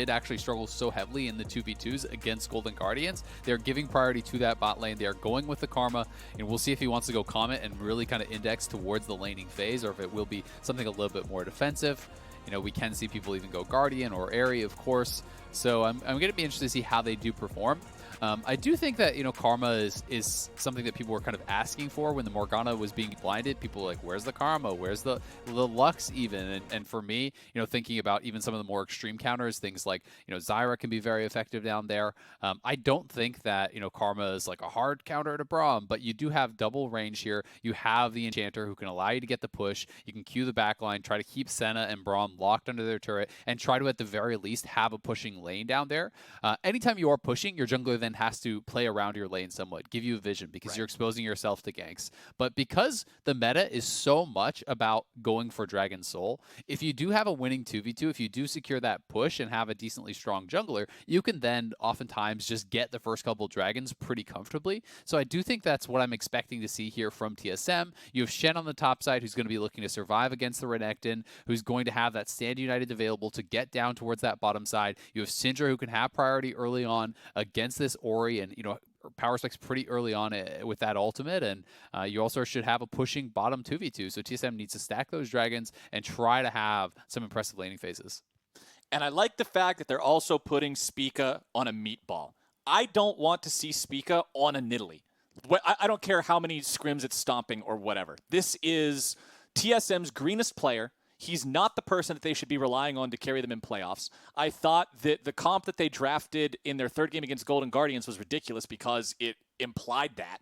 did actually struggle so heavily in the 2v2s against Golden Guardians. They're giving priority to that bot lane. They are going with the Karma, and we'll see if he wants to go Comet and really kind of index towards the laning phase, or if it will be something a little bit more defensive. You know, we can see people even go Guardian or Airy, of course. So I'm going to be interested to see how they do perform. I do think that, you know, Karma is something that people were kind of asking for when the Morgana was being blinded. People were like, where's the Karma? Where's the Lux even? And for me, you know, thinking about even some of the more extreme counters, things like, you know, Zyra can be very effective down there. I don't think that, you know, Karma is like a hard counter to braum, but you do have double range here. You have the Enchanter who can allow you to get the push. You can queue the backline, try to keep Senna and braum locked under their turret, and try to, at the very least, have a pushing lane down there. Anytime you are pushing, your jungler then has to play around your lane somewhat, give you a vision, because you're exposing yourself to ganks. But because the meta is so much about going for Dragon Soul, if you do have a winning 2v2, if you do secure that push and have a decently strong jungler, you can then oftentimes just get the first couple dragons pretty comfortably. So I do think that's what I'm expecting to see here from TSM. You have Shen on the top side, who's going to be looking to survive against the Renekton, who's going to have that Stand United available to get down towards that bottom side. You have Syndra, who can have priority early on against this Ori, and, you know, power spikes pretty early on with that ultimate, and you also should have a pushing bottom 2v2. So TSM needs to stack those dragons and try to have some impressive laning phases. And I like the fact that they're also putting Spica on a meatball. I don't want to see Spica on a Nidalee. I don't care how many scrims it's stomping or whatever. This is TSM's greenest player. He's not the person that they should be relying on to carry them in playoffs. I thought that the comp that they drafted in their third game against Golden Guardians was ridiculous because it implied that.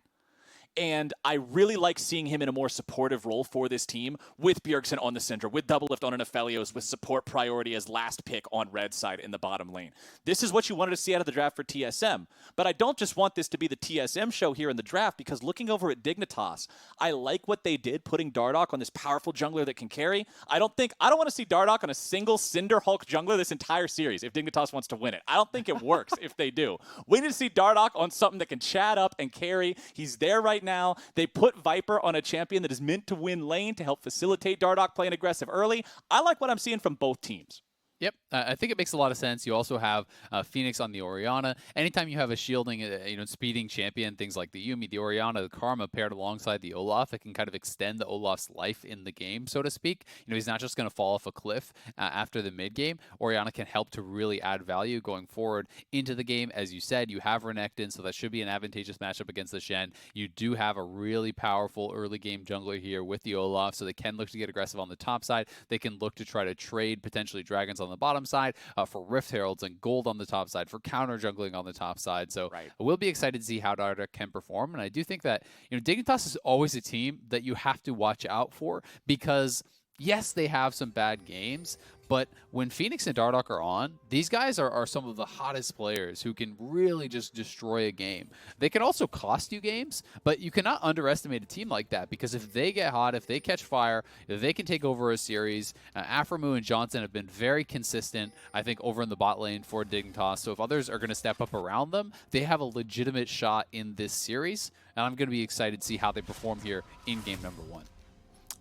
And I really like seeing him in a more supportive role for this team with Bjergsen on the Syndra, with DoubleLift on an Aphelios, with support priority as last pick on red side in the bottom lane. This is what you wanted to see out of the draft for TSM. But I don't just want this to be the TSM show here in the draft, because looking over at Dignitas, I like what they did putting Dardoch on this powerful jungler that can carry. I don't want to see Dardoch on a single Cinder Hulk jungler this entire series if Dignitas wants to win it. I don't think it works if they do. We need to see Dardoch on something that can chat up and carry. He's there right now. They put Viper on a champion that is meant to win lane to help facilitate Dardoch playing aggressive early. I like what I'm seeing from both teams. Yep, I think it makes a lot of sense. You also have Fenix on the Orianna. Anytime you have a shielding, you know, speeding champion, things like the Yuumi, the Orianna, the Karma paired alongside the Olaf, it can kind of extend the Olaf's life in the game, so to speak. You know, he's not just going to fall off a cliff after the mid game. Orianna can help to really add value going forward into the game. As you said, you have Renekton, so that should be an advantageous matchup against the Shen. You do have a really powerful early game jungler here with the Olaf, so they can look to get aggressive on the top side. They can look to try to trade potentially dragons on the bottom side for Rift Heralds and gold on the top side, for counter jungling on the top side. So we'll be excited to see how Dardoch can perform. And I do think that, you know, Dignitas is always a team that you have to watch out for, because yes, they have some bad games, but when Fenix and Dardoch are on, these guys are some of the hottest players who can really just destroy a game. They can also cost you games, but you cannot underestimate a team like that, because if they get hot, if they catch fire, if they can take over a series. Aphromoo and Johnsun have been very consistent, I think, over in the bot lane for Dignitas. So if others are going to step up around them, they have a legitimate shot in this series, and I'm going to be excited to see how they perform here in game number 1.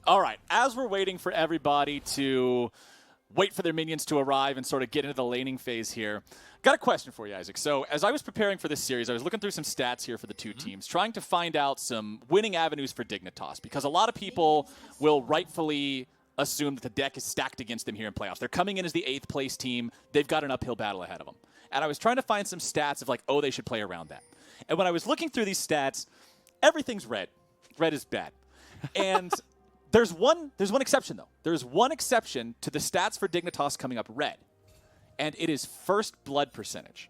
All right, as we're waiting for everybody to wait for their minions to arrive and sort of get into the laning phase here, got a question for you, Isaac. So as I was preparing for this series, I was looking through some stats here for the two teams, trying to find out some winning avenues for Dignitas, because a lot of people will rightfully assume that the deck is stacked against them here in playoffs. They're coming in as the 8th place team. They've got an uphill battle ahead of them. And I was trying to find some stats of like, oh, they should play around that. And when I was looking through these stats, everything's red. Red is bad. And There's one exception, though. There's one exception to the stats for Dignitas coming up red, and it is first blood percentage.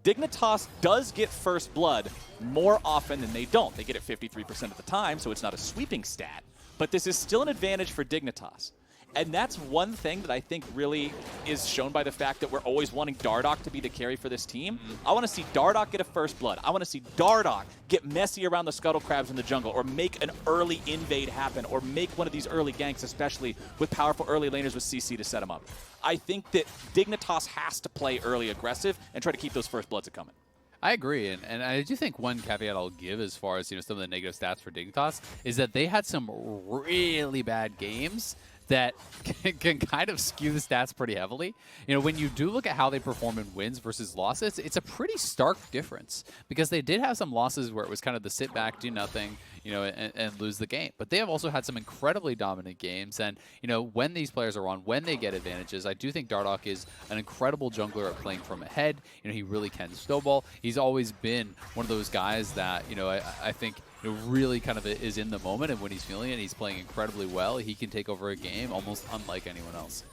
Dignitas does get first blood more often than they don't. They get it 53% of the time, so it's not a sweeping stat, but this is still an advantage for Dignitas. And that's one thing that I think really is shown by the fact that we're always wanting Dardoch to be the carry for this team. I want to see Dardoch get a first blood. I want to see Dardoch get messy around the scuttle crabs in the jungle, or make an early invade happen, or make one of these early ganks, especially with powerful early laners with CC to set them up. I think that Dignitas has to play early aggressive and try to keep those first bloods coming. I agree, and I do think one caveat I'll give as far as, you know, some of the negative stats for Dignitas is that they had some really bad games that can kind of skew the stats pretty heavily. You know, when you do look at how they perform in wins versus losses, it's a pretty stark difference because they did have some losses where it was kind of the sit back, do nothing, you know, and lose the game. But they have also had some incredibly dominant games. And, you know, when these players are on, when they get advantages, I do think Dardoch is an incredible jungler at playing from ahead. You know, he really can snowball. He's always been one of those guys that, you know, I think really kind of is in the moment, and when he's feeling it, he's playing incredibly well. He can take over a game almost unlike anyone else.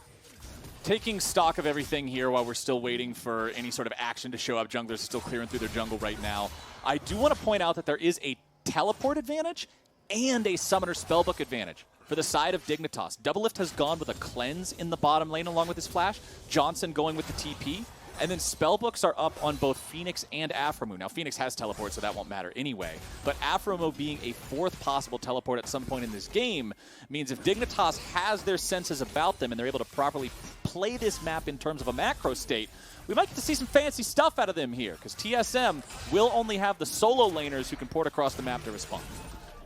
Taking stock of everything here while we're still waiting for any sort of action to show up, junglers still clearing through their jungle right now. I do want to point out that there is a teleport advantage and a summoner spellbook advantage for the side of Dignitas. DoubleLift has gone with a cleanse in the bottom lane along with his flash. Johnsun going with the TP. And then spellbooks are up on both Fenix and Aphromoo. Now, Fenix has teleport, so that won't matter anyway. But Aphromoo being a fourth possible teleport at some point in this game means if Dignitas has their senses about them and they're able to properly play this map in terms of a macro state, we might get to see some fancy stuff out of them here, because TSM will only have the solo laners who can port across the map to respond.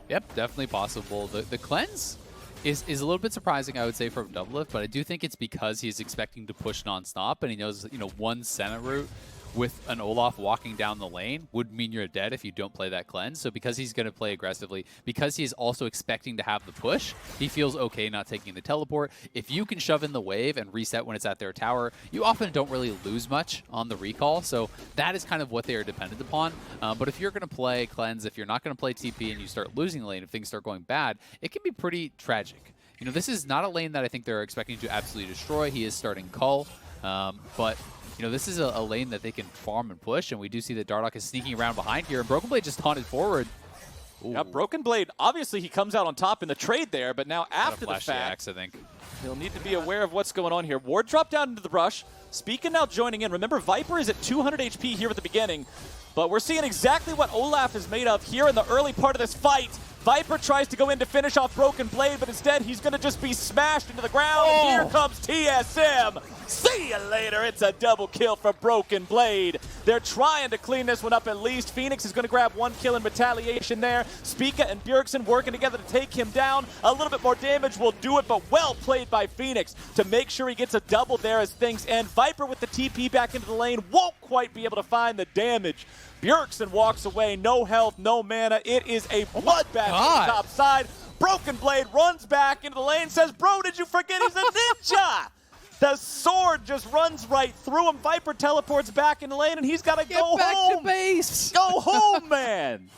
Yep, definitely possible. The cleanse is a little bit surprising, I would say, from DoubleLift, but I do think it's because he's expecting to push nonstop, and he knows, you know, one Senna route with an Olaf walking down the lane would mean you're dead if you don't play that cleanse. So because he's going to play aggressively, because he's also expecting to have the push, he feels okay not taking the teleport. If you can shove in the wave and reset when it's at their tower, you often don't really lose much on the recall. So that is kind of what they are dependent upon. But if you're going to play cleanse, if you're not going to play TP and you start losing the lane, if things start going bad, it can be pretty tragic. You know, this is not a lane that I think they're expecting to absolutely destroy. He is starting Cull, but you know, this is a lane that they can farm and push, and we do see that Dardoch is sneaking around behind here, and Broken Blade just taunted forward. Ooh. Yeah, Broken Blade, obviously he comes out on top in the trade there, but now after the fact, I think he'll need to be aware of what's going on here. Ward dropped down into the brush. Spica now joining in. Remember, Viper is at 200 HP here at the beginning, but we're seeing exactly what Olaf is made of here in the early part of this fight. Viper tries to go in to finish off Broken Blade, but instead he's going to just be smashed into the ground. And here comes TSM. See you later. It's a double kill for Broken Blade. They're trying to clean this one up at least. Fenix is going to grab one kill in retaliation there. Spica and Bjergsen working together to take him down. A little bit more damage will do it, but well played by Fenix to make sure he gets a double there as things end. Viper with the TP back into the lane won't quite be able to find the damage. Bjergsen walks away, no health, no mana. It is a bloodbath on the top side. Broken Blade runs back into the lane, says, bro, did you forget he's a ninja? The sword just runs right through him. Viper teleports back in the lane, and he's got to go home. Get back to base. Go home, man.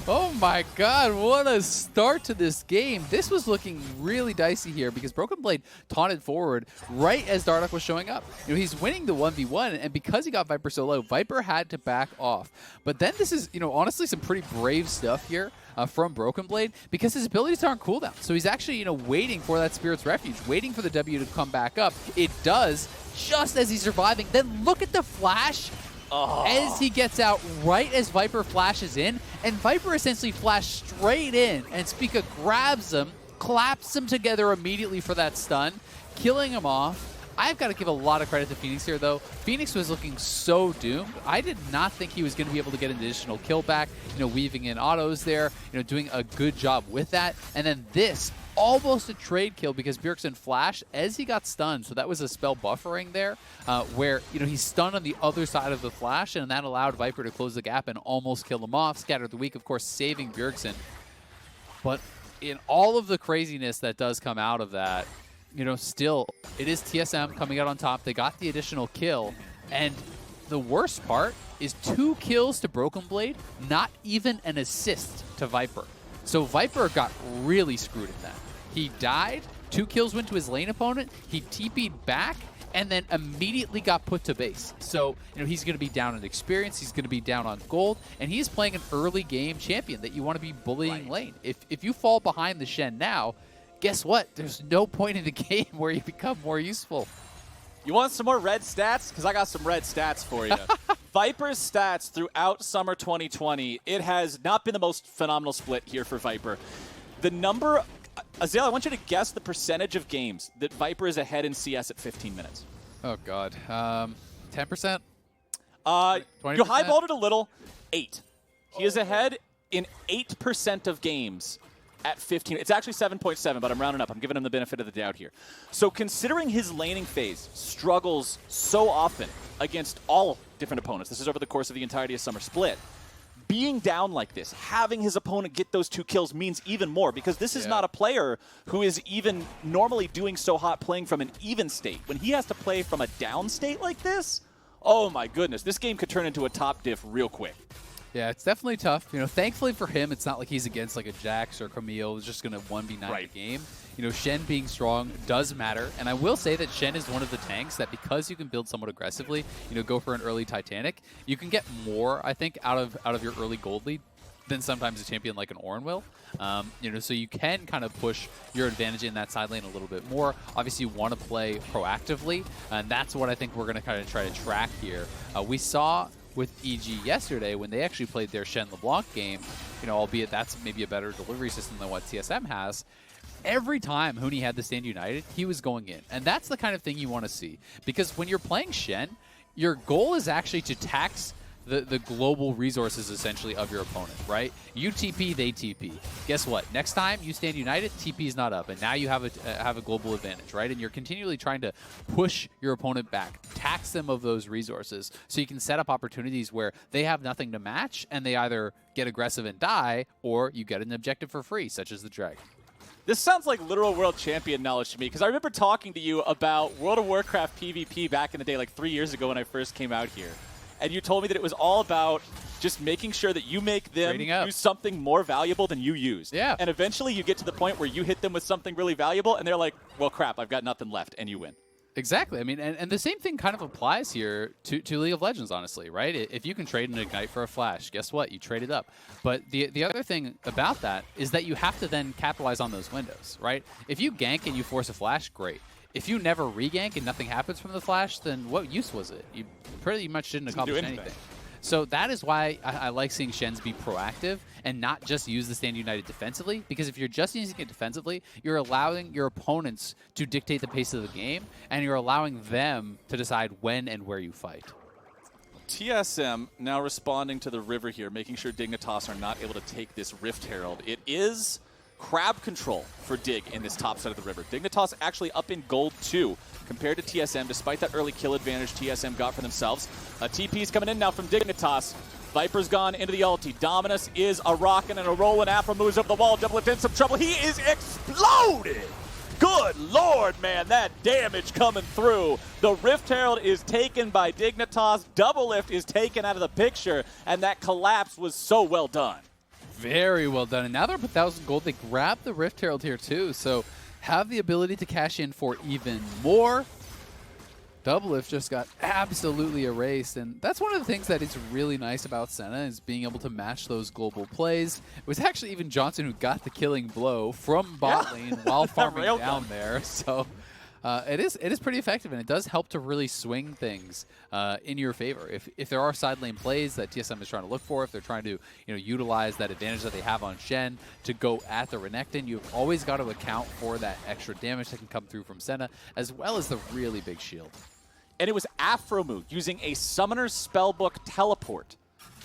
Oh my god, what a start to this game. This was looking really dicey here because Broken Blade taunted forward right as Dardoch was showing up. You know, he's winning the 1v1, and because he got Viper so low, Viper had to back off. But then this is, you know, honestly some pretty brave stuff here from Broken Blade because his abilities aren't cooldown. So he's actually, you know, waiting for that Spirit's Refuge, waiting for the W to come back up. It does just as he's surviving. Then look at the flash. As he gets out right as Viper flashes in, and Viper essentially flashed straight in, and Spica grabs him, claps them together immediately for that stun, killing him off. I've got to give a lot of credit to Fenix here, though. Fenix was looking so doomed. I did not think he was going to be able to get an additional kill back, you know, weaving in autos there, you know, doing a good job with that. And then this, almost a trade kill because Bjergsen flashed as he got stunned. So that was a spell buffering there where, you know, he's stunned on the other side of the flash, and that allowed Viper to close the gap and almost kill him off. Scatter the Weak, of course, saving Bjergsen. But in all of the craziness that does come out of that, you know, still, it is TSM coming out on top. They got the additional kill, and the worst part is 2 kills to Broken Blade, not even an assist to Viper. So Viper got really screwed in that. He died, 2 kills went to his lane opponent, he TP'd back, and then immediately got put to base. So, you know, he's going to be down in experience, he's going to be down on gold, and he's playing an early game champion that you want to be bullying lane. If you fall behind the Shen now, guess what? There's no point in the game where you become more useful. You want some more red stats? Because I got some red stats for you. Viper's stats throughout Summer 2020, it has not been the most phenomenal split here for Viper. The number, Azael, I want you to guess the percentage of games that Viper is ahead in CS at 15 minutes. Oh, God. 10%? You highballed it a little. 8. He is ahead in 8% of games at 15. It's actually 7.7, but I'm rounding up. I'm giving him the benefit of the doubt here. So considering his laning phase struggles so often against all different opponents, this is over the course of the entirety of Summer Split, being down like this, having his opponent get those 2 kills means even more, because this is not a player who is even normally doing so hot playing from an even state. When he has to play from a down state like this, oh my goodness, this game could turn into a top diff real quick. Yeah, it's definitely tough. You know, thankfully for him, it's not like he's against like a Jax or Camille who's just going to 1v9 the game. You know, Shen being strong does matter. And I will say that Shen is one of the tanks that, because you can build somewhat aggressively, you know, go for an early Titanic, you can get more, I think, out of your early gold lead than sometimes a champion like an Orin will. You know, so you can kind of push your advantage in that side lane a little bit more. Obviously, you want to play proactively, and that's what I think we're going to kind of try to track here. We saw with EG yesterday when they actually played their Shen LeBlanc game, you know, albeit that's maybe a better delivery system than what TSM has. Every time Huni had the stand united, he was going in. And that's the kind of thing you want to see. Because when you're playing Shen, your goal is actually to tax the global resources, essentially, of your opponent, right? You TP, they TP. Guess what? Next time you stand united, TP is not up, and now you have a global advantage, right? And you're continually trying to push your opponent back, tax them of those resources, so you can set up opportunities where they have nothing to match, and they either get aggressive and die, or you get an objective for free, such as the Dragon. This sounds like literal world champion knowledge to me, because I remember talking to you about World of Warcraft PvP back in the day, like 3 years ago when I first came out here. And you told me that it was all about just making sure that you make them use something more valuable than you use. Yeah. And eventually you get to the point where you hit them with something really valuable, and they're like, well, crap, I've got nothing left, and you win. Exactly. I mean, and the same thing kind of applies here to League of Legends, honestly, right? If you can trade an Ignite for a Flash, guess what? You trade it up. But the other thing about that is that you have to then capitalize on those windows, right? If you gank and you force a Flash, great. If you never re-gank and nothing happens from the Flash, then what use was it? You pretty much didn't accomplish anything. So that is why I like seeing Shen's be proactive and not just use the stand united defensively, because if you're just using it defensively, you're allowing your opponents to dictate the pace of the game, and you're allowing them to decide when and where you fight. TSM now responding to the river here, making sure Dignitas are not able to take this Rift Herald. It is crab control for Dig in this top side of the river. Dignitas actually up in gold 2 compared to TSM, despite that early kill advantage TSM got for themselves. TP's coming in now from Dignitas. Viper's gone into the ulti. Dominus is a rockin' and a rollin'. Aphromoo moves up the wall. DoubleLift in some trouble. He is exploded! Good lord, man, that damage coming through. The Rift Herald is taken by Dignitas. DoubleLift is taken out of the picture, and that collapse was so well done. Very well done. And now they're up 1,000 gold. They grab the Rift Herald here too, so have the ability to cash in for even more. DoubleLift just got absolutely erased, and that's one of the things that is really nice about Senna, is being able to match those global plays. It was actually even Johnsun who got the killing blow from bot lane while farming down there, so it is pretty effective, and it does help to really swing things in your favor. If there are side lane plays that TSM is trying to look for, if they're trying to utilize that advantage that they have on Shen to go at the Renekton, you've always got to account for that extra damage that can come through from Senna, as well as the really big shield. And it was Aphromoo using a Summoner's Spellbook teleport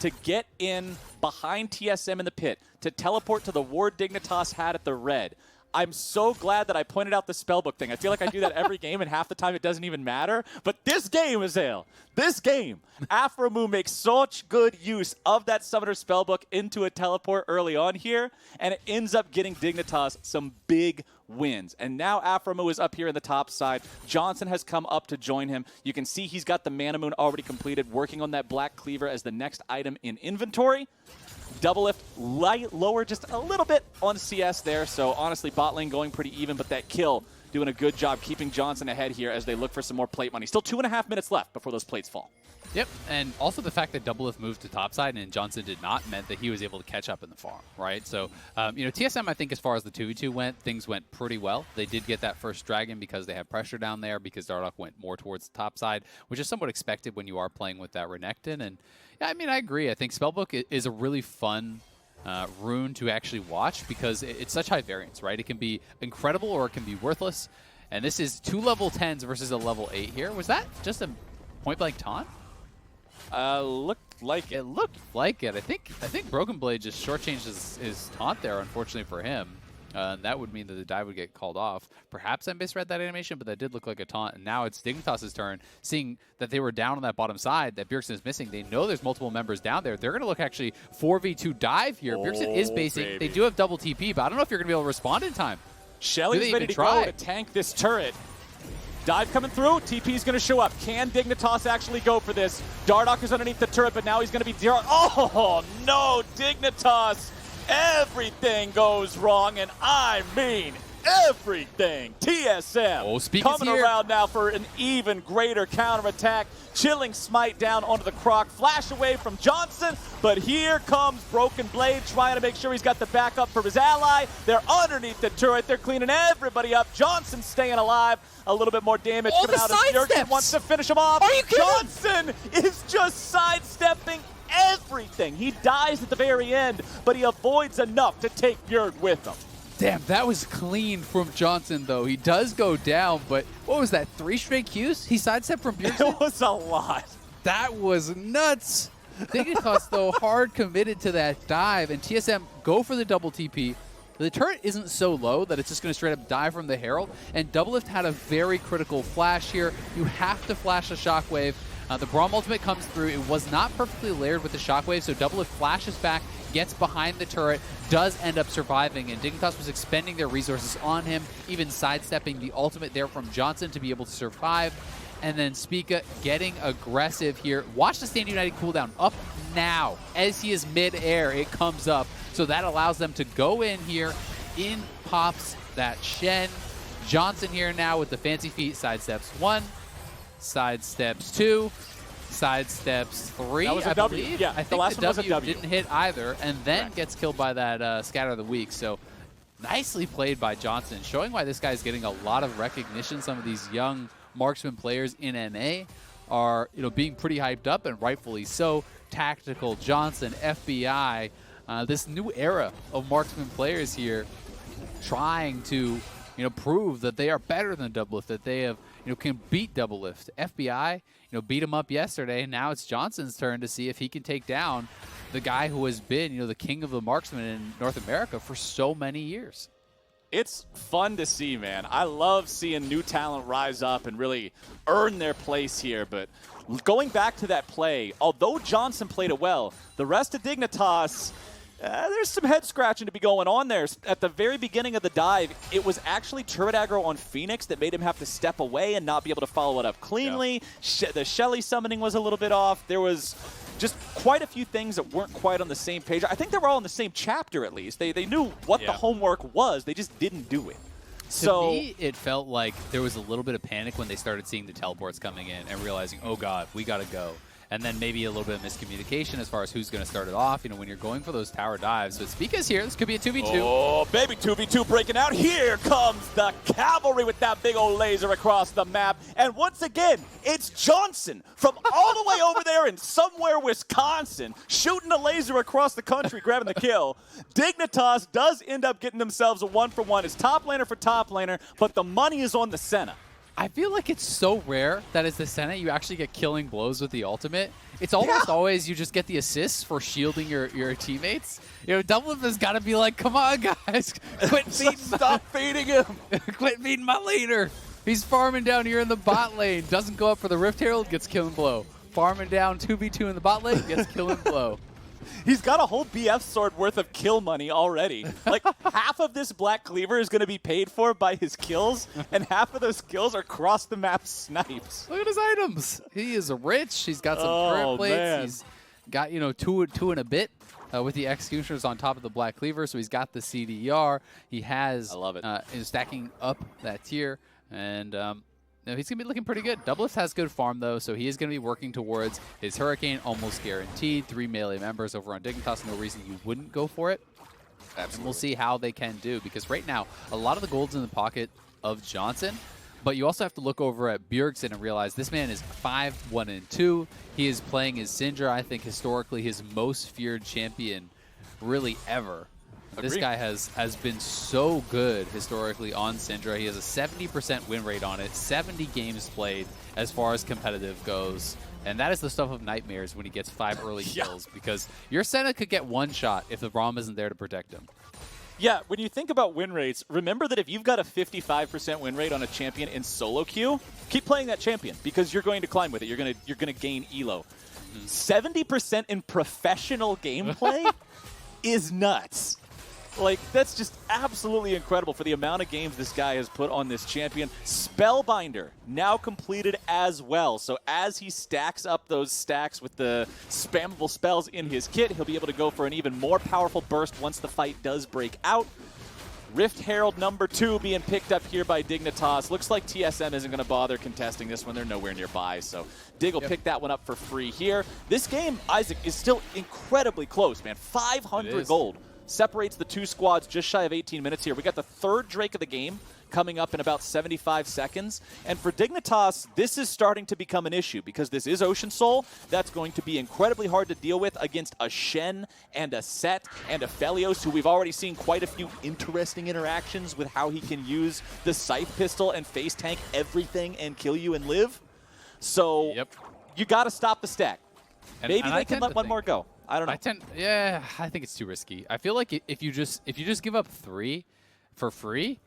to get in behind TSM in the pit, to teleport to the ward Dignitas had at the red. I'm so glad that I pointed out the spellbook thing. I feel like I do that every game, and half the time it doesn't even matter. But this game, Azael, this game, Aphromoo makes such good use of that Summoner Spellbook into a teleport early on here, and it ends up getting Dignitas some big wins. And now Aphromoo is up here in the top side. Johnsun has come up to join him. You can see he's got the Mana Moon already completed, working on that Black Cleaver as the next item in inventory. DoubleLift lower just a little bit on CS there, so honestly bot lane going pretty even, but that kill doing a good job keeping Johnsun ahead here as they look for some more plate money. Still 2.5 minutes left before those plates fall. Yep, and also the fact that DoubleLift moved to topside and Johnsun did not meant that he was able to catch up in the farm, right? So, TSM, I think as far as the 2v2 went, things went pretty well. They did get that first dragon because they had pressure down there, because Dardoch went more towards the top side, which is somewhat expected when you are playing with that Renekton. And yeah, I mean, I agree. I think Spellbook is a really fun rune to actually watch because it's such high variance, right? It can be incredible or it can be worthless. And this is 2 level 10s versus a level 8 here. Was that just a point-blank taunt? Looked like it. It looked like it. I think Broken Blade just shortchanged his taunt there, unfortunately for him. That would mean that the dive would get called off. Perhaps I misread that animation, but that did look like a taunt. And now it's Dignitas' turn, seeing that they were down on that bottom side, that Bjergsen is missing. They know there's multiple members down there. They're going to look actually 4v2 dive here. Bjergsen is basing. Baby. They do have double TP, but I don't know if you're going to be able to respond in time. Shelly's ready to go to tank this turret. Dive coming through. TP's going to show up. Can Dignitas actually go for this? Dardoch is underneath the turret, but now he's going to be... Oh, no, Dignitas. Everything goes wrong, and I mean everything. TSM coming around now for an even greater counterattack. Chilling smite down onto the croc. Flash away from Johnsun, but here comes Broken Blade trying to make sure he's got the backup for his ally. They're underneath the turret. They're cleaning everybody up. Johnsun staying alive. A little bit more damage coming out as Bjergsen wants to finish him off. Are you kidding? Johnsun is just sidestepping everything. He dies at the very end, but he avoids enough to take Bjerg with him. Damn, that was clean from Johnsun, though. He does go down, but what was that, 3 straight Qs? He sidestepped from Bjergsen? It was a lot. That was nuts. Dignitas, though, hard committed to that dive, and TSM go for the double TP. The turret isn't so low that it's just going to straight up die from the Herald, and DoubleLift had a very critical flash here. You have to flash a Shockwave. The Braum ultimate comes through. It was not perfectly layered with the Shockwave, so DoubleLift flashes back, gets behind the turret, does end up surviving, and Dignitas was expending their resources on him, even sidestepping the ultimate there from Johnsun to be able to survive. And then Spica getting aggressive here. Watch the Stand United cooldown up now. As he is mid-air, it comes up. So that allows them to go in here. In pops that Shen. Johnsun here now with the fancy feet. Sidesteps 1, sidesteps 2, sidesteps 3, that was I a W. believe. Yeah, I think the last one was a W. Didn't hit either, and then gets killed by that Scatter of the Week. So nicely played by Johnsun, showing why this guy is getting a lot of recognition. Some of these young marksman players in NA are, being pretty hyped up, and rightfully so. Tactical, Johnsun, FBI, this new era of marksman players here, trying to, prove that they are better than DoubleLift, that they have, can beat DoubleLift. FBI, beat him up yesterday. Now it's Johnson's turn to see if he can take down the guy who has been, the king of the marksmen in North America for so many years. It's fun to see, man. I love seeing new talent rise up and really earn their place here. But going back to that play, although Johnsun played it well, the rest of Dignitas, there's some head scratching to be going on there. At the very beginning of the dive, it was actually turret aggro on Fenix that made him have to step away and not be able to follow it up cleanly. Yeah. The Shelly summoning was a little bit off. There was just quite a few things that weren't quite on the same page. I think they were all in the same chapter at least. They knew what the homework was. They just didn't do it. To me, it felt like there was a little bit of panic when they started seeing the teleports coming in and realizing, oh God, we got to go. And then maybe a little bit of miscommunication as far as who's going to start it off, when you're going for those tower dives. But Spica's here. This could be a 2v2. Oh, baby, 2v2 breaking out. Here comes the cavalry with that big old laser across the map. And once again, it's Johnsun from all the way over there in somewhere Wisconsin, shooting a laser across the country, grabbing the kill. Dignitas does end up getting themselves a 1-for-1. It's top laner for top laner, but the money is on the Senna. I feel like it's so rare that as the Senna, you actually get killing blows with the ultimate. It's almost always you just get the assists for shielding your teammates. DoubleLift has got to be like, come on, guys. Quit feeding Stop feeding him. Quit feeding my leader. He's farming down here in the bot lane. Doesn't go up for the Rift Herald, gets killing blow. Farming down 2v2 in the bot lane, gets killing blow. He's got a whole BF sword worth of kill money already. Like, half of this Black Cleaver is going to be paid for by his kills, and half of those kills are cross-the-map snipes. Look at his items. He is rich. He's got some turret plates. Man. He's got, two and a bit with the executioners on top of the Black Cleaver, so he's got the CDR. He has, I love it. Is stacking up that tier, and he's going to be looking pretty good. DoubleLift has good farm, though, so he is going to be working towards his Hurricane, almost guaranteed. 3 melee members over on Dignitas, no reason you wouldn't go for it. Absolutely. And we'll see how they can do, because right now, a lot of the gold's in the pocket of Johnsun, but you also have to look over at Bjergsen and realize this man is 5-1-2. He is playing as Syndra, I think historically his most feared champion really ever. This guy has been so good historically on Syndra. He has a 70% win rate on it, 70 games played as far as competitive goes. And that is the stuff of nightmares when he gets 5 early kills, because your Senna could get one shot if the braum isn't there to protect him. Yeah, when you think about win rates, remember that if you've got a 55% win rate on a champion in solo queue, keep playing that champion because you're going to climb with it. You're gonna gain elo. 70% in professional gameplay is nuts. Like, that's just absolutely incredible for the amount of games this guy has put on this champion. Spellbinder, now completed as well. So as he stacks up those stacks with the spammable spells in his kit, he'll be able to go for an even more powerful burst once the fight does break out. Rift Herald number 2 being picked up here by Dignitas. Looks like TSM isn't going to bother contesting this one. They're nowhere nearby, so Dig will pick that one up for free here. This game, Isaac, is still incredibly close, man. 500 gold. Separates the two squads just shy of 18 minutes here. We got the third Drake of the game coming up in about 75 seconds. And for Dignitas, this is starting to become an issue because this is Ocean Soul. That's going to be incredibly hard to deal with against a Shen and a Sett and a Aphelios, who we've already seen quite a few interesting interactions with how he can use the Scythe Pistol and face tank everything and kill you and live. So you got to stop the stack. Maybe they can let one more go. I don't know. I think it's too risky. I feel like if you just give up 3 for free,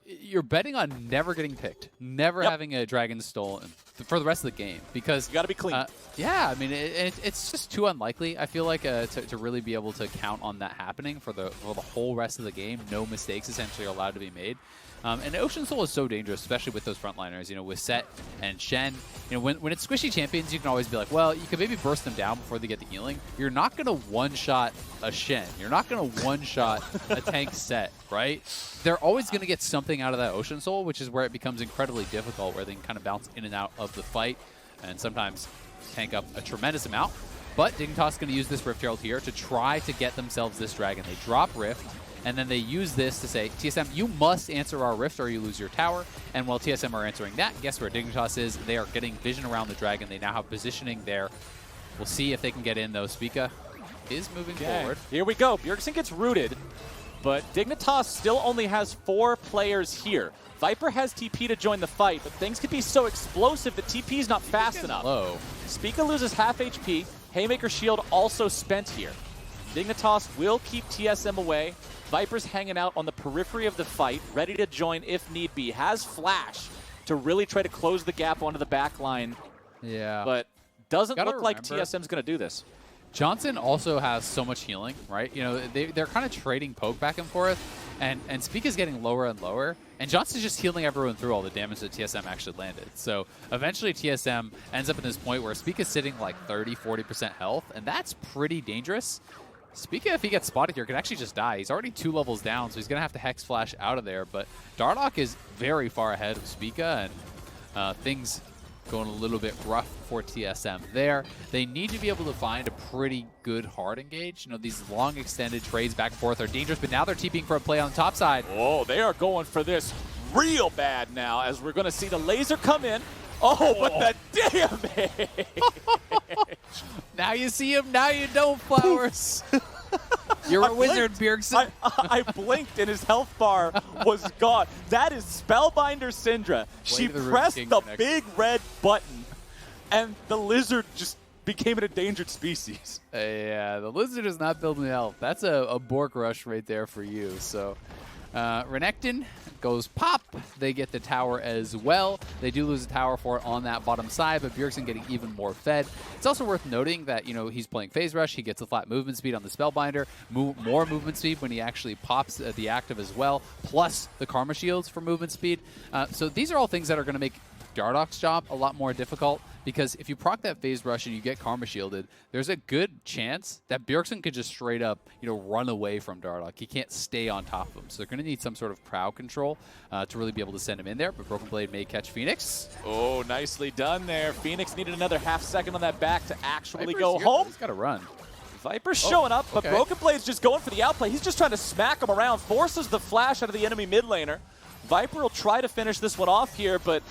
you're betting on never getting picked, never having a dragon stolen for the rest of the game because you got to be clean. Yeah, I mean it's just too unlikely. I feel like to really be able to count on that happening for the whole rest of the game. No mistakes essentially are allowed to be made. And Ocean Soul is so dangerous, especially with those frontliners. You know, with Sett and Shen. You know, when it's squishy champions, you can always be like, well, you can maybe burst them down before they get the healing. You're not going to one-shot a Shen. You're not going to one-shot a tank Sett, right? They're always going to get something out of that Ocean Soul, which is where it becomes incredibly difficult, where they can kind of bounce in and out of the fight and sometimes tank up a tremendous amount. But Dignitas is going to use this Rift Herald here to try to get themselves this dragon. They drop Rift. And then they use this to say, TSM, you must answer our Rift or you lose your tower. And while TSM are answering that, guess where Dignitas is? They are getting vision around the dragon. They now have positioning there. We'll see if they can get in, though. Spica is moving forward. Here we go. Bjergsen gets rooted, but Dignitas still only has 4 players here. Viper has TP to join the fight, but things could be so explosive that TP is not fast enough. Low. Spica loses half HP. Haymaker shield also spent here. Dignitas will keep TSM away. Viper's hanging out on the periphery of the fight, ready to join if need be. Has flash to really try to close the gap onto the back line. Yeah. But doesn't look like TSM's going to do this. Johnsun also has so much healing, right? You know, they're kind of trading poke back and forth, and Spica's getting lower and lower, and Johnson's just healing everyone through all the damage that TSM actually landed. So eventually TSM ends up in this point where Spica's sitting like 30-40% health, and that's pretty dangerous. Spica, if he gets spotted here, could actually just die. He's already 2 levels down, so he's going to have to Hex Flash out of there. But Dardoch is very far ahead of Spica, and things going a little bit rough for TSM there. They need to be able to find a pretty good hard engage. You know, these long extended trades back and forth are dangerous, but now they're TPing for a play on the top side. Oh, they are going for this real bad now, as we're going to see the laser come in. Oh, but the damage! Now you see him, now you don't, Flowers. You're a wizard, Bjergsen. I blinked and his health bar was gone. That is Spellbinder Syndra. She pressed the big red button, and the lizard just became an endangered species. Yeah, the lizard is not building health. That's a Bork rush right there for you. So Renekton goes pop. They get the tower as well. They do lose a tower for it on that bottom side, but Bjergsen getting even more fed. It's also worth noting that, you know, he's playing Phase Rush. He gets a flat movement speed on the Spellbinder, more movement speed when he actually pops the active as well, plus the Karma Shields for movement speed. So these are all things that are going to make Dardoch's job a lot more difficult, because if you proc that Phase Rush and you get Karma Shielded, there's a good chance that Bjergsen could just straight up, you know, run away from Dardoch. He can't stay on top of him. So they're going to need some sort of crowd control to really be able to send him in there. But Broken Blade may catch Fenix. Oh, nicely done there. Fenix needed another half second on that back to actually go home. He's got to run. Viper's showing up, but Broken Blade's just going for the outplay. He's just trying to smack him around, forces the flash out of the enemy mid laner. Viper will try to finish this one off here, but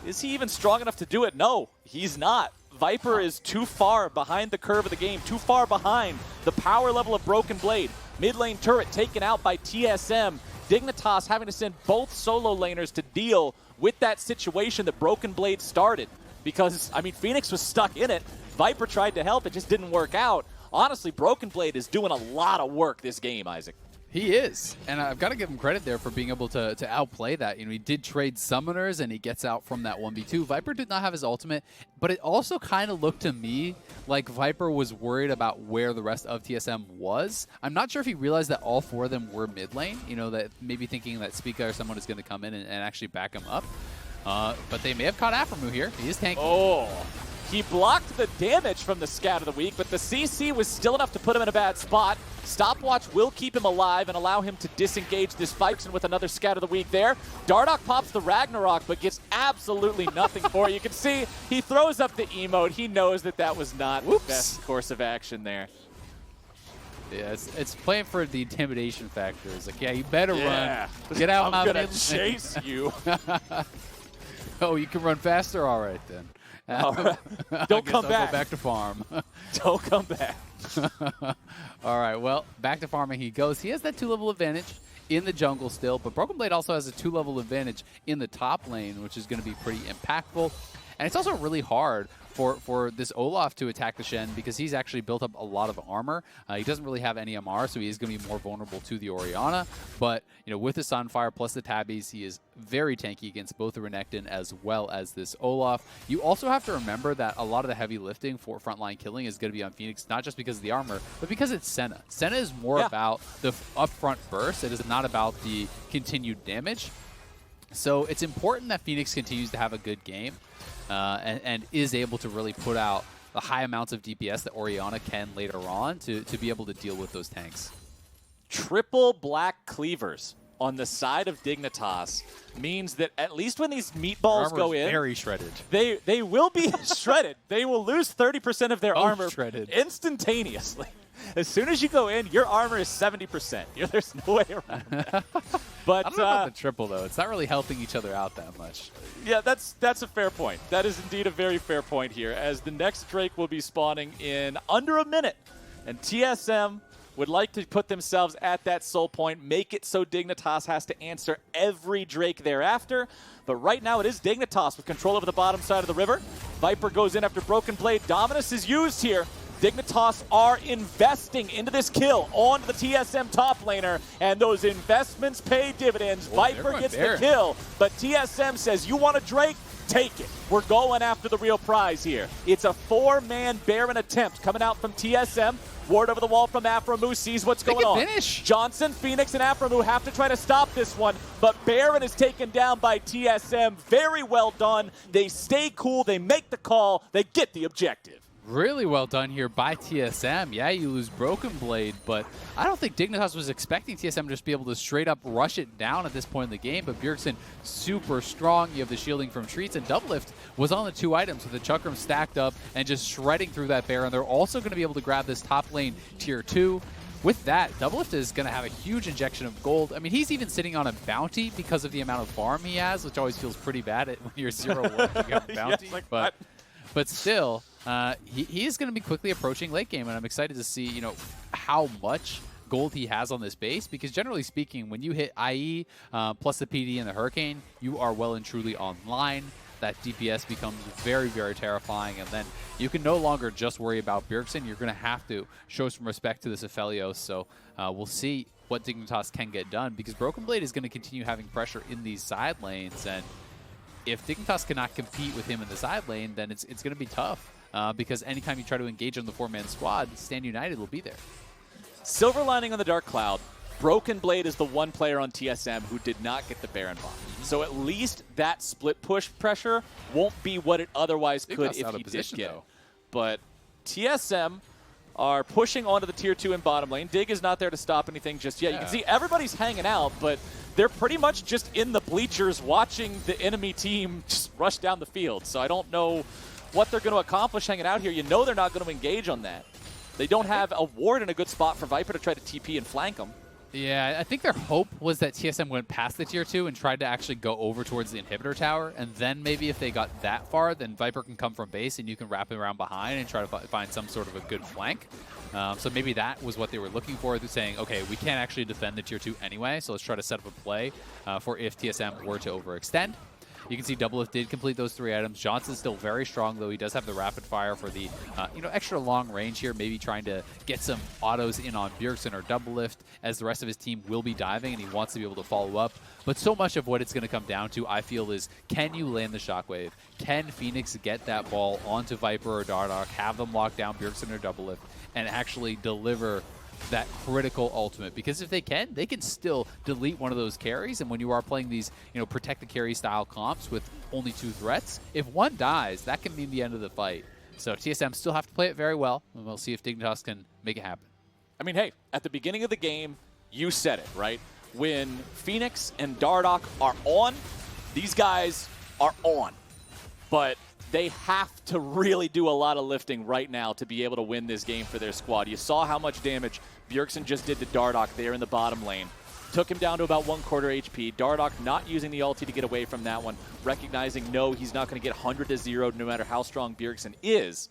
is he even strong enough to do it? No, he's not. Viper is too far behind the curve of the game, too far behind the power level of Broken Blade. Mid lane turret taken out by TSM. Dignitas having to send both solo laners to deal with that situation that Broken Blade started. Because, I mean, Fenix was stuck in it. Viper tried to help, it just didn't work out. Honestly, Broken Blade is doing a lot of work this game, Isaac. He is, and I've got to give him credit there for being able to outplay that. You know, he did trade summoners, and he gets out from that 1v2. Viper did not have his ultimate, but it also kind of looked to me like Viper was worried about where the rest of TSM was. I'm not sure if he realized that all 4 of them were mid lane, you know, that maybe thinking that Spica or someone is going to come in and actually back him up. But they may have caught Aphromoo here. He is tanking. Oh. He blocked the damage from the Scat of the Week, but the CC was still enough to put him in a bad spot. Stopwatch will keep him alive and allow him to disengage this Bjergsen with another Scat of the Week there. Dardoch pops the Ragnarok, but gets absolutely nothing for it. You can see he throws up the emote. He knows that that was not the best course of action there. Yeah, it's playing for the intimidation factor. It's like, yeah, you better run. Get out. I'm going to chase you. Oh, you can run faster? All right, then. All right. Don't come back. Go back to farm. Don't come back. All right, well, back to farming he goes. He has that 2-level advantage in the jungle still, but Broken Blade also has a 2-level advantage in the top lane, which is going to be pretty impactful. And it's also really hard for this Olaf to attack the Shen because he's actually built up a lot of armor. He doesn't really have any MR, so he is going to be more vulnerable to the Orianna. But you know, with the Sunfire plus the Tabbies, he is very tanky against both the Renekton as well as this Olaf. You also have to remember that a lot of the heavy lifting for frontline killing is going to be on Fenix, not just because of the armor, but because it's Senna. Senna is more about the upfront burst. It is not about the continued damage. So it's important that Fenix continues to have a good game. And is able to really put out the high amounts of DPS that Orianna can later on to be able to deal with those tanks. Triple black cleavers on the side of Dignitas means that at least when these meatballs go in, very shredded. They will be shredded. They will lose 30% of their armor shredded instantaneously. As soon as you go in, your armor is 70%. There's no way around that. But I don't know about the triple, though. It's not really helping each other out that much. Yeah, that's a fair point. That is indeed a very fair point here, as the next Drake will be spawning in under a minute. And TSM would like to put themselves at that soul point, make it so Dignitas has to answer every Drake thereafter. But right now it is Dignitas with control over the bottom side of the river. Viper goes in after Broken Blade. Dominus is used here. Dignitas are investing into this kill onto the TSM top laner, and those investments pay dividends. Viper gets the kill, but TSM says, you want a Drake? Take it. We're going after the real prize here. It's a 4-man Baron attempt coming out from TSM. Ward over the wall from Aphromoo, sees what's going on. Johnsun, Fenix, and Aphromoo have to try to stop this one, but Baron is taken down by TSM. Very well done. They stay cool, they make the call, they get the objective. Really well done here by TSM. Yeah, you lose Broken Blade, but I don't think Dignitas was expecting TSM to just be able to straight up rush it down at this point in the game. But Bjergsen, super strong. You have the shielding from Treatz, and DoubleLift was on the 2 items with the Chakram stacked up and just shredding through that Baron. They're also going to be able to grab this top lane tier 2. With that, DoubleLift is going to have a huge injection of gold. I mean, he's even sitting on a bounty because of the amount of farm he has, which always feels pretty bad when you're 0-1 you have a bounty. Yes, but still, he is going to be quickly approaching late game, and I'm excited to see, you know, how much gold he has on this base, because generally speaking, when you hit IE plus the PD and the Hurricane, you are well and truly online. That DPS becomes very, very terrifying, and then you can no longer just worry about Bjergsen. You're going to have to show some respect to this Aphelios, so we'll see what Dignitas can get done, because Broken Blade is going to continue having pressure in these side lanes, and if Dignitas cannot compete with him in the side lane, then it's going to be tough, because anytime you try to engage on the 4-man squad, Stand United will be there. Silver lining on the Dark Cloud, Broken Blade is the one player on TSM who did not get the Baron buff. So at least that split push pressure won't be what it otherwise could if he did get it. But TSM are pushing onto the tier 2 in bottom lane. Dig is not there to stop anything just yet. You can see everybody's hanging out, but they're pretty much just in the bleachers watching the enemy team just rush down the field. So I don't know what they're going to accomplish hanging out here. You know they're not going to engage on that. They don't have a ward in a good spot for Viper to try to TP and flank them. Yeah, I think their hope was that TSM went past the tier 2 and tried to actually go over towards the inhibitor tower, and then maybe if they got that far, then Viper can come from base and you can wrap it around behind and try to find some sort of a good flank. So maybe that was what they were looking for. They're saying, okay, we can't actually defend the tier 2 anyway, so let's try to set up a play for if TSM were to overextend. You can see DoubleLift did complete those 3 items. Johnson's still very strong, though. He does have the rapid fire for the extra long range here, maybe trying to get some autos in on Bjergsen or DoubleLift, as the rest of his team will be diving, and he wants to be able to follow up. But so much of what it's going to come down to, I feel, is can you land the Shockwave? Can Fenix get that ball onto Viper or Dardoch, have them lock down Bjergsen or DoubleLift, and actually deliver that critical ultimate? Because if they can still delete one of those carries. And when you are playing these, protect the carry style comps with only 2 threats, if one dies, that can mean the end of the fight. So TSM still have to play it very well, and we'll see if Dignitas can make it happen. I mean, hey, at the beginning of the game, you said it, right? When Fenix and Dardoch are on, these guys are on. But they have to really do a lot of lifting right now to be able to win this game for their squad. You saw how much damage Bjergsen just did to Dardoch there in the bottom lane. Took him down to about 1/4 HP. Dardoch not using the ulti to get away from that one, recognizing, no, he's not going to get 100-0 no matter how strong Bjergsen is.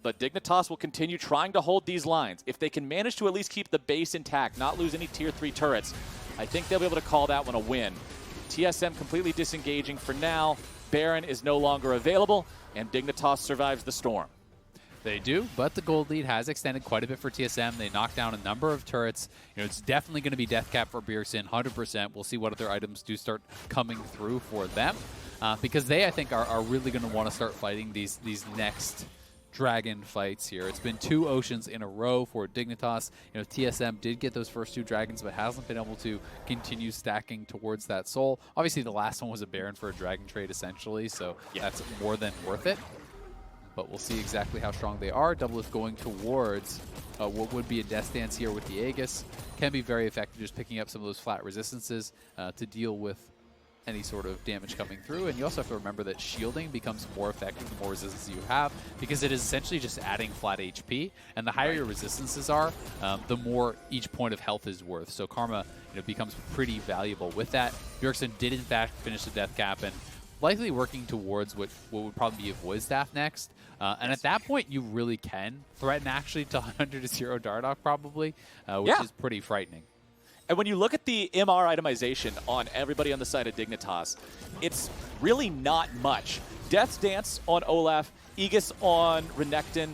But Dignitas will continue trying to hold these lines. If they can manage to at least keep the base intact, not lose any tier 3 turrets, I think they'll be able to call that one a win. TSM completely disengaging for now. Baron is no longer available, and Dignitas survives the storm. They do, but the gold lead has extended quite a bit for TSM. They knocked down a number of turrets. It's definitely going to be death cap for Bjergsen, 100%. We'll see what other items do start coming through for them, because they, I think, are really going to want to start fighting these next dragon fights here. It's been 2 oceans in a row for Dignitas. TSM did get those first 2 dragons, but hasn't been able to continue stacking towards that soul. Obviously, the last one was a Baron for a dragon trade, essentially, so that's more than worth it. But we'll see exactly how strong they are. DoubleLift going towards what would be a death stance here with the Aegis. Can be very effective just picking up some of those flat resistances to deal with any sort of damage coming through. And you also have to remember that shielding becomes more effective the more resistance you have, because it is essentially just adding flat HP. And the higher your resistances are, the more each point of health is worth. So Karma becomes pretty valuable with that. Bjergsen did in fact finish the death cap, and likely working towards what would probably be a Void Staff next. And at that point, you really can threaten actually to 100-0 Dardoch probably, which is pretty frightening. And when you look at the MR itemization on everybody on the side of Dignitas, it's really not much. Death's Dance on Olaf, Aegis on Renekton,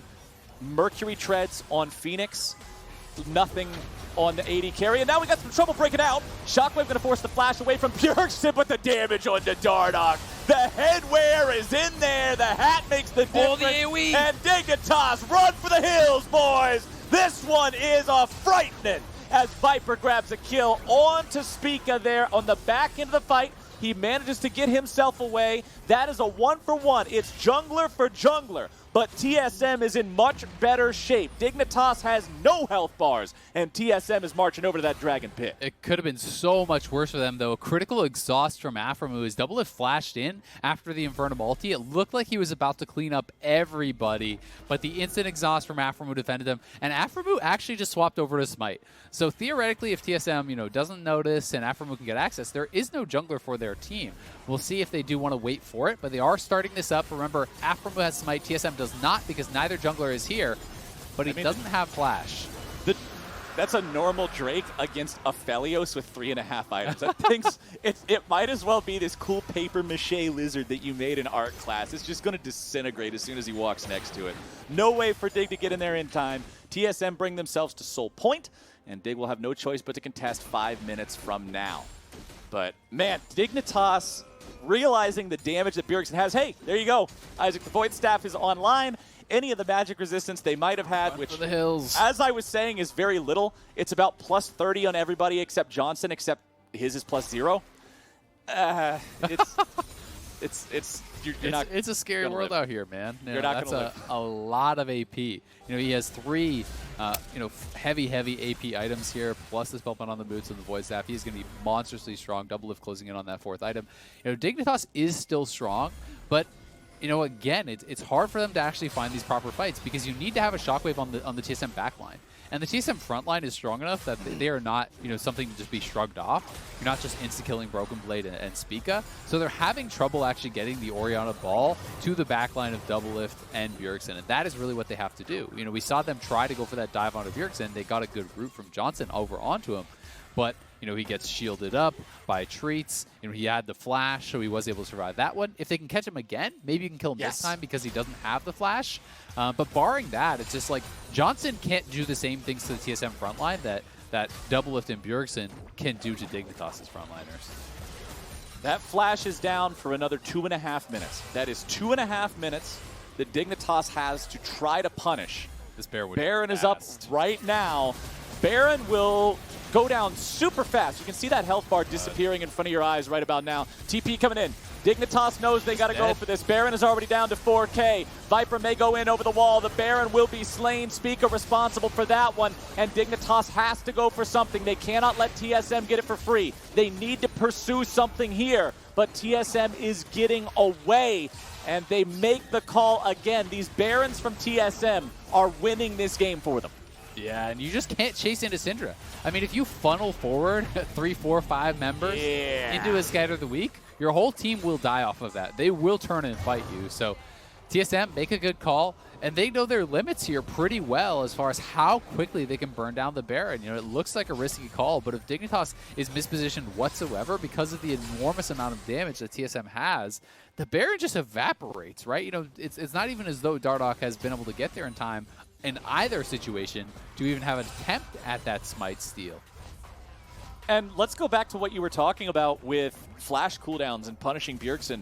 Mercury Treads on Fenix, nothing on the AD carry, and now we got some trouble breaking out. Shockwave going to force the flash away from Bjergsen, but the damage onto Dardoch. The headwear is in there. The hat makes the difference. And Dignitas, run for the hills, boys. This one is a frightening as Viper grabs a kill onto Spica there on the back end of the fight. He manages to get himself away. That is a 1-for-1. It's jungler for jungler. But TSM is in much better shape. Dignitas has no health bars, and TSM is marching over to that dragon pit. It could have been so much worse for them, though. A critical exhaust from Aphromoo as DoubleLift flashed in after the Infernum ulti. It looked like he was about to clean up everybody, but the instant exhaust from Aphromoo defended him, and Aphromoo actually just swapped over to Smite. So theoretically, if TSM doesn't notice and Aphromoo can get access, there is no jungler for their team. We'll see if they do want to wait for it, but they are starting this up. Remember, Aphromoo has Smite, TSM does not, because neither jungler is here, but he doesn't have Flash. That's a normal Drake against Aphelios with 3.5 items. I think it might as well be this cool paper mache lizard that you made in art class. It's just going to disintegrate as soon as he walks next to it. No way for Dig to get in there in time. TSM bring themselves to Soul Point, and Dig will have no choice but to contest 5 minutes from now. But, man, Dignitas realizing the damage that Bjergsen has. Hey, there you go. Isaac, the Void Staff is online. Any of the magic resistance they might have had, which, the hills. As I was saying, is very little. It's about plus 30 on everybody except Johnsun, except his is plus 0. It's a scary world out here, man. You're not that's gonna a lot of AP. He has 3 heavy AP items here, plus the Spellbound on the boots and the Void Staff. He's going to be monstrously strong. DoubleLift closing in on that 4th item. Dignitas is still strong, but again, it's hard for them to actually find these proper fights, because you need to have a Shockwave on the TSM backline. And the TSM frontline is strong enough that they are not, something to just be shrugged off. You're not just insta-killing Broken Blade and Spica. So they're having trouble actually getting the Orianna ball to the backline of DoubleLift and Bjergsen, and that is really what they have to do. We saw them try to go for that dive onto Bjergsen. They got a good route from Johnsun over onto him. but he gets shielded up by Treatz. He had the flash, so he was able to survive that one. If they can catch him again, maybe you can kill him this time because he doesn't have the flash. But barring that, it's just like Johnsun can't do the same things to the TSM frontline that DoubleLift and Bjergsen can do to Dignitas' frontliners. That flash is down for another 2.5 minutes. That is 2.5 minutes that Dignitas has to try to punish. This Baron is up right now. Baron will go down super fast. You can see that health bar disappearing in front of your eyes right about now. TP coming in. Dignitas knows they got to go for this. Baron is already down to 4K. Viper may go in over the wall. The Baron will be slain. Spica responsible for that one. And Dignitas has to go for something. They cannot let TSM get it for free. They need to pursue something here. But TSM is getting away. And they make the call again. These Barons from TSM are winning this game for them. Yeah, and you just can't chase into Syndra. I mean, if you funnel forward 3, 4, 5 members into a Scatter of the Week, your whole team will die off of that. They will turn and fight you. So TSM, make a good call, and they know their limits here pretty well as far as how quickly they can burn down the Baron. It looks like a risky call, but if Dignitas is mispositioned whatsoever because of the enormous amount of damage that TSM has, the Baron just evaporates, right? It's not even as though Dardoch has been able to get there in time in either situation to even have an attempt at that smite steal. And let's go back to what you were talking about with flash cooldowns and punishing Bjergsen.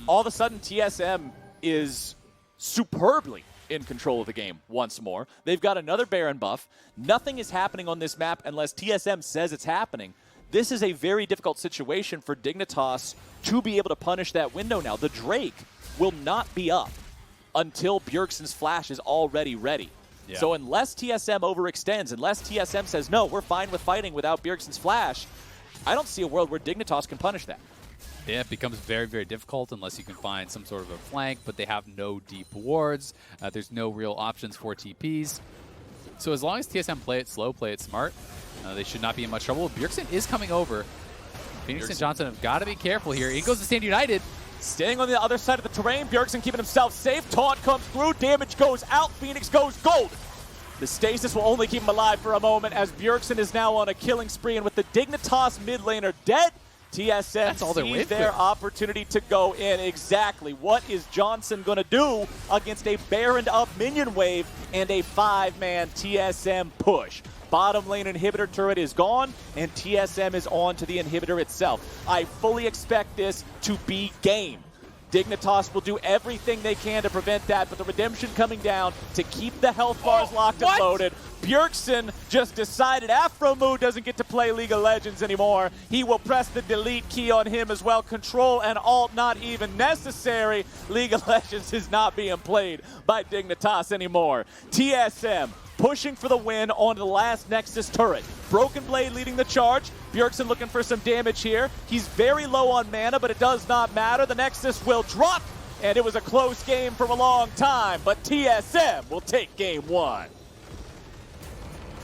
All of a sudden, TSM is superbly in control of the game once more. They've got another Baron buff. Nothing is happening on this map unless TSM says it's happening. This is a very difficult situation for Dignitas to be able to punish that window now. The Drake will not be up until Bjergsen's flash is already ready. Yeah. So unless TSM overextends, unless TSM says, no, we're fine with fighting without Bjergsen's flash, I don't see a world where Dignitas can punish that. Yeah, it becomes very, very difficult unless you can find some sort of a flank, but they have no deep wards. There's no real options for TPs. So as long as TSM play it slow, play it smart, they should not be in much trouble. Bjergsen is coming over. Fenix and Johnsun have got to be careful here. In goes the Stand United. Staying on the other side of the terrain, Bjergsen keeping himself safe. Taunt comes through, damage goes out, Fenix goes gold. The stasis will only keep him alive for a moment as Bjergsen is now on a killing spree, and with the Dignitas mid laner dead, TSM sees their opportunity to go in. Exactly. What is Johnsun going to do against a Baroned up minion wave and a 5-man TSM push? Bottom lane inhibitor turret is gone, and TSM is on to the inhibitor itself. I fully expect this to be game. Dignitas will do everything they can to prevent that, but the redemption coming down to keep the health bars locked and loaded. Bjergsen just decided Aphromoo doesn't get to play League of Legends anymore. He will press the delete key on him as well. Control and alt not even necessary. League of Legends is not being played by Dignitas anymore. TSM pushing for the win onto the last Nexus turret. Broken Blade leading the charge. Bjergsen looking for some damage here. He's very low on mana, but it does not matter. The Nexus will drop, and it was a close game for a long time, but TSM will take game one.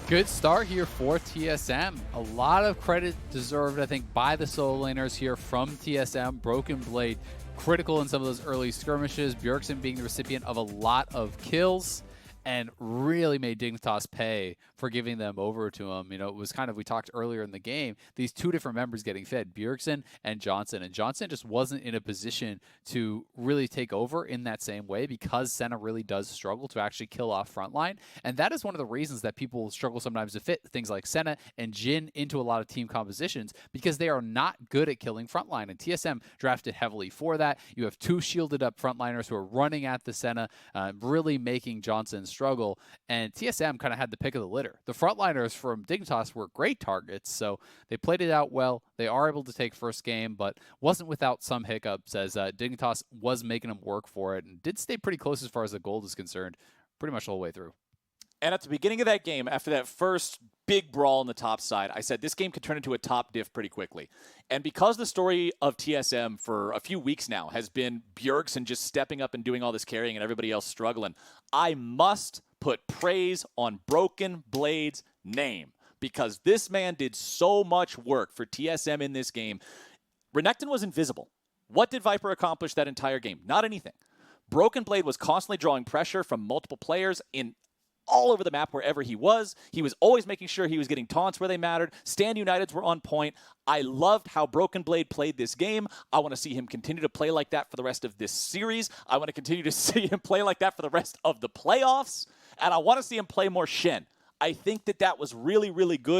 Good start here for TSM. A lot of credit deserved, I think, by the solo laners here from TSM. Broken Blade critical in some of those early skirmishes. Bjergsen being the recipient of a lot of kills and really made Dignitas pay for giving them over to him. It was kind of, we talked earlier in the game, these two different members getting fed, Bjergsen and Johnsun. And Johnsun just wasn't in a position to really take over in that same way because Senna really does struggle to actually kill off frontline. And that is one of the reasons that people struggle sometimes to fit things like Senna and Jhin into a lot of team compositions, because they are not good at killing frontline. And TSM drafted heavily for that. You have two shielded up frontliners who are running at the Senna, really making Johnsun struggle, and TSM kind of had the pick of the litter. The frontliners from Dignitas were great targets, so they played it out well. They are able to take first game, but wasn't without some hiccups as Dignitas was making them work for it and did stay pretty close as far as the gold is concerned pretty much the whole way through. And at the beginning of that game, after that first big brawl on the top side, I said this game could turn into a top diff pretty quickly. And because the story of TSM for a few weeks now has been Bjergsen just stepping up and doing all this carrying and everybody else struggling, I must put praise on Broken Blade's name, because this man did so much work for TSM in this game. Renekton was invisible. What did Viper accomplish that entire game? Not anything. Broken Blade was constantly drawing pressure from multiple players in all over the map wherever he was. He was always making sure he was getting taunts where they mattered. Stand Uniteds were on point. I loved how Broken Blade played this game. I want to see him continue to play like that for the rest of this series. I want to continue to see him play like that for the rest of the playoffs. And I want to see him play more Shen. I think that was really, really good.